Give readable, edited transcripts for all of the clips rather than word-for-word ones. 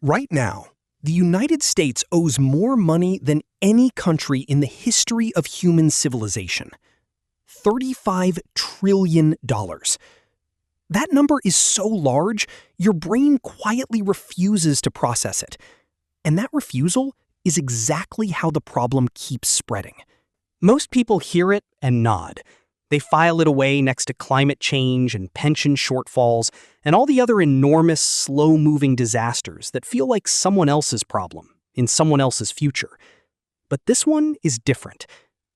Right now, the United States owes more money than any country in the history of human civilization. $35 trillion. That number is so large, your brain quietly refuses to process it. And that refusal is exactly how the problem keeps spreading. Most people hear it and nod. They file it away next to climate change and pension shortfalls and all the other enormous, slow-moving disasters that feel like someone else's problem in someone else's future. But this one is different,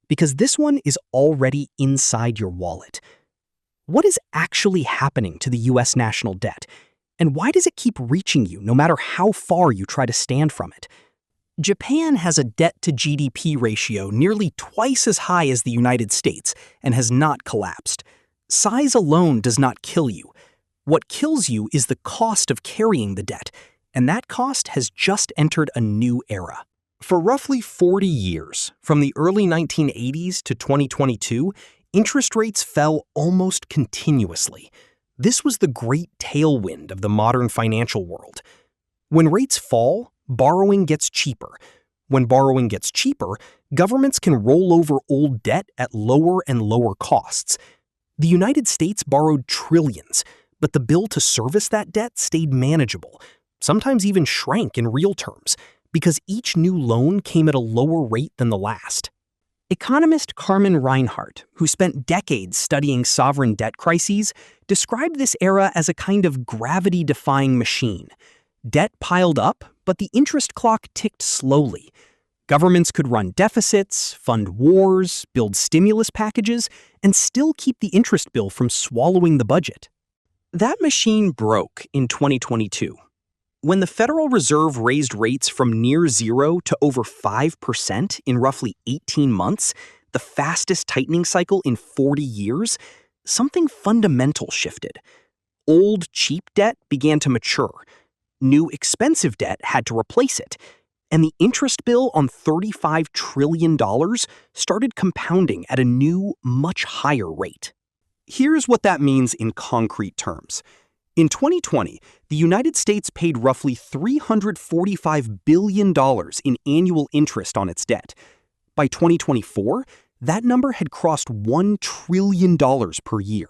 because this one is already inside your wallet. What is actually happening to the US national debt? And why does it keep reaching you no matter how far you try to stand from it? Japan has a debt-to-GDP ratio nearly twice as high as the United States and has not collapsed. Size alone does not kill you. What kills you is the cost of carrying the debt, and that cost has just entered a new era. For roughly 40 years, from the early 1980s to 2022, interest rates fell almost continuously. This was the great tailwind of the modern financial world. When rates fall, borrowing gets cheaper. When borrowing gets cheaper, governments can roll over old debt at lower and lower costs. The United States borrowed trillions, but the bill to service that debt stayed manageable, sometimes even shrank in real terms, because each new loan came at a lower rate than the last. Economist Carmen Reinhart, who spent decades studying sovereign debt crises, described this era as a kind of gravity-defying machine. Debt piled up, but the interest clock ticked slowly. Governments could run deficits, fund wars, build stimulus packages, and still keep the interest bill from swallowing the budget. That machine broke in 2022. When the Federal Reserve raised rates from near zero to over 5% in roughly 18 months, the fastest tightening cycle in 40 years, something fundamental shifted. Old, cheap debt began to mature. New expensive debt had to replace it, and the interest bill on $35 trillion started compounding at a new, much higher rate. Here's what that means in concrete terms. In 2020, the United States paid roughly $345 billion in annual interest on its debt. By 2024, that number had crossed $1 trillion per year.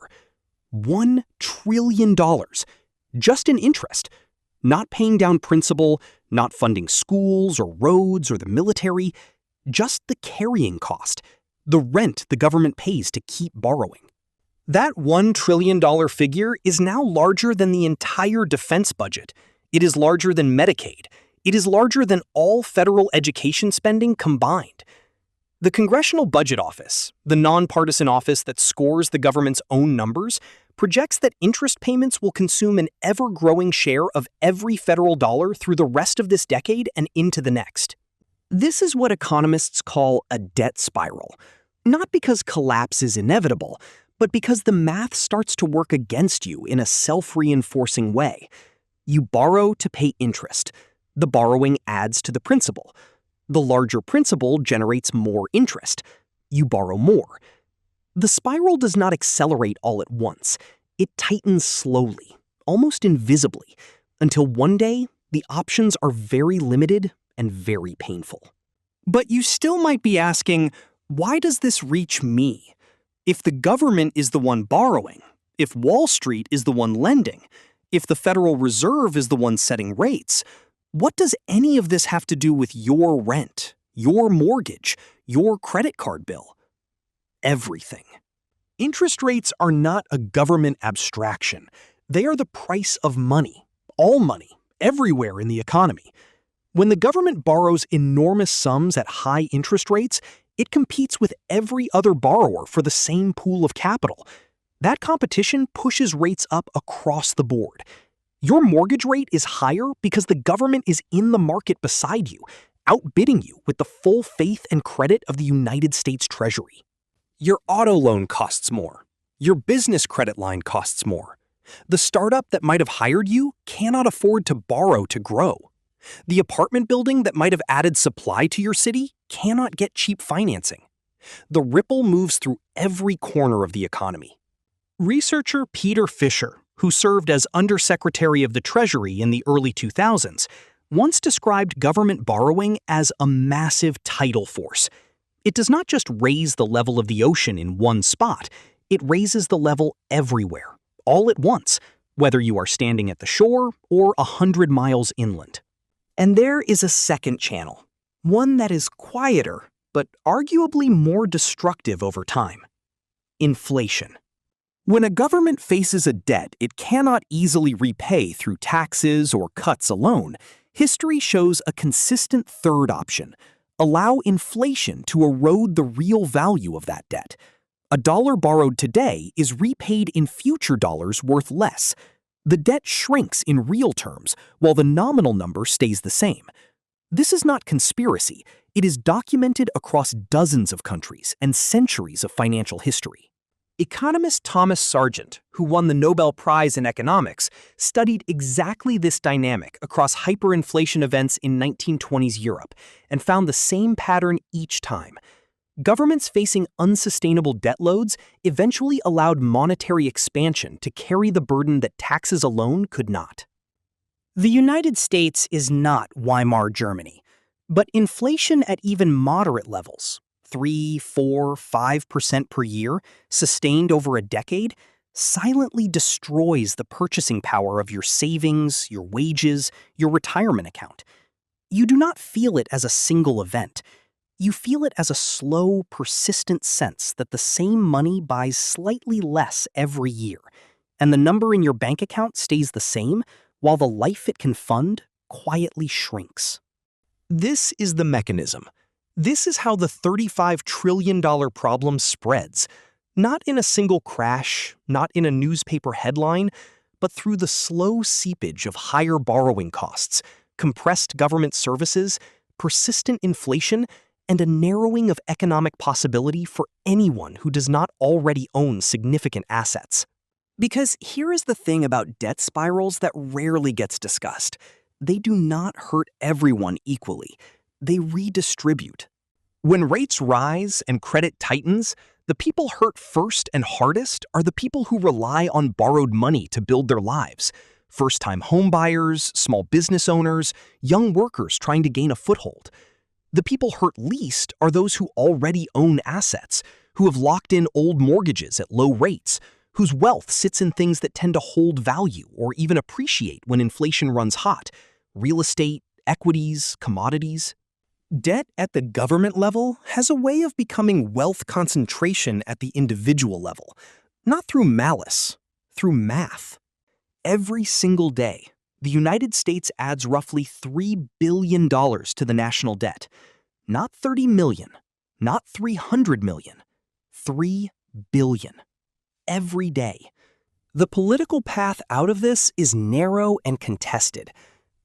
$1 trillion, just in interest. Not paying down principal, not funding schools or roads or the military, just the carrying cost, the rent the government pays to keep borrowing. That $1 trillion figure is now larger than the entire defense budget. It is larger than Medicaid. It is larger than all federal education spending combined. The Congressional Budget Office, the nonpartisan office that scores the government's own numbers, projects that interest payments will consume an ever-growing share of every federal dollar through the rest of this decade and into the next. This is what economists call a debt spiral, not because collapse is inevitable, but because the math starts to work against you in a self-reinforcing way. You borrow to pay interest. The borrowing adds to the principal. The larger principal generates more interest. You borrow more. The spiral does not accelerate all at once. It tightens slowly, almost invisibly, until one day the options are very limited and very painful. But you still might be asking, why does this reach me? If the government is the one borrowing, if Wall Street is the one lending, if the Federal Reserve is the one setting rates, what does any of this have to do with your rent, your mortgage, your credit card bill? Everything. Interest rates are not a government abstraction. They are the price of money, all money, everywhere in the economy. When the government borrows enormous sums at high interest rates, it competes with every other borrower for the same pool of capital. That competition pushes rates up across the board. Your mortgage rate is higher because the government is in the market beside you, outbidding you with the full faith and credit of the United States Treasury. Your auto loan costs more. Your business credit line costs more. The startup that might have hired you cannot afford to borrow to grow. The apartment building that might have added supply to your city cannot get cheap financing. The ripple moves through every corner of the economy. Researcher Peter Fisher, who served as Undersecretary of the Treasury in the early 2000s, once described government borrowing as a massive tidal force. It does not just raise the level of the ocean in one spot, it raises the level everywhere, all at once, whether you are standing at the shore or 100 miles inland. And there is a second channel, one that is quieter, but arguably more destructive over time. Inflation. When a government faces a debt it cannot easily repay through taxes or cuts alone, history shows a consistent third option: allow inflation to erode the real value of that debt. A dollar borrowed today is repaid in future dollars worth less. The debt shrinks in real terms, while the nominal number stays the same. This is not conspiracy. It is documented across dozens of countries and centuries of financial history. Economist Thomas Sargent, who won the Nobel Prize in Economics, studied exactly this dynamic across hyperinflation events in 1920s Europe and found the same pattern each time. Governments facing unsustainable debt loads eventually allowed monetary expansion to carry the burden that taxes alone could not. The United States is not Weimar Germany, but inflation at even moderate levels, 3, 4, 5% per year, sustained over a decade, silently destroys the purchasing power of your savings, your wages, your retirement account. You do not feel it as a single event. You feel it as a slow, persistent sense that the same money buys slightly less every year, and the number in your bank account stays the same, while the life it can fund quietly shrinks. This is the mechanism. This is how the $35 trillion problem spreads, not in a single crash, not in a newspaper headline, but through the slow seepage of higher borrowing costs, compressed government services, persistent inflation, and a narrowing of economic possibility for anyone who does not already own significant assets. Because here is the thing about debt spirals that rarely gets discussed. They do not hurt everyone equally. They redistribute. When rates rise and credit tightens, the people hurt first and hardest are the people who rely on borrowed money to build their lives. First-time homebuyers, small business owners, young workers trying to gain a foothold. The people hurt least are those who already own assets, who have locked in old mortgages at low rates, whose wealth sits in things that tend to hold value or even appreciate when inflation runs hot: real estate, equities, commodities. Debt at the government level has a way of becoming wealth concentration at the individual level, not through malice, through math. Every single day, the United States adds roughly $3 billion to the national debt. Not 30 million, not 300 million, 3 billion. Every day. The political path out of this is narrow and contested.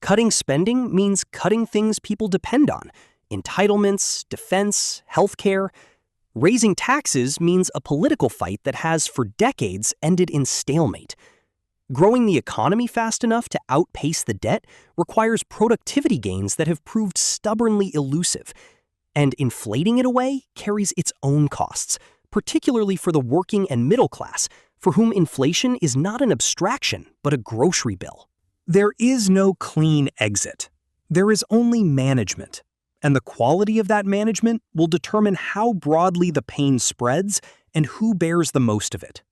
Cutting spending means cutting things people depend on: entitlements, defense, healthcare. Raising taxes means a political fight that has, for decades, ended in stalemate. Growing the economy fast enough to outpace the debt requires productivity gains that have proved stubbornly elusive. And inflating it away carries its own costs, particularly for the working and middle class, for whom inflation is not an abstraction, but a grocery bill. There is no clean exit. There is only management. And the quality of that management will determine how broadly the pain spreads and who bears the most of it.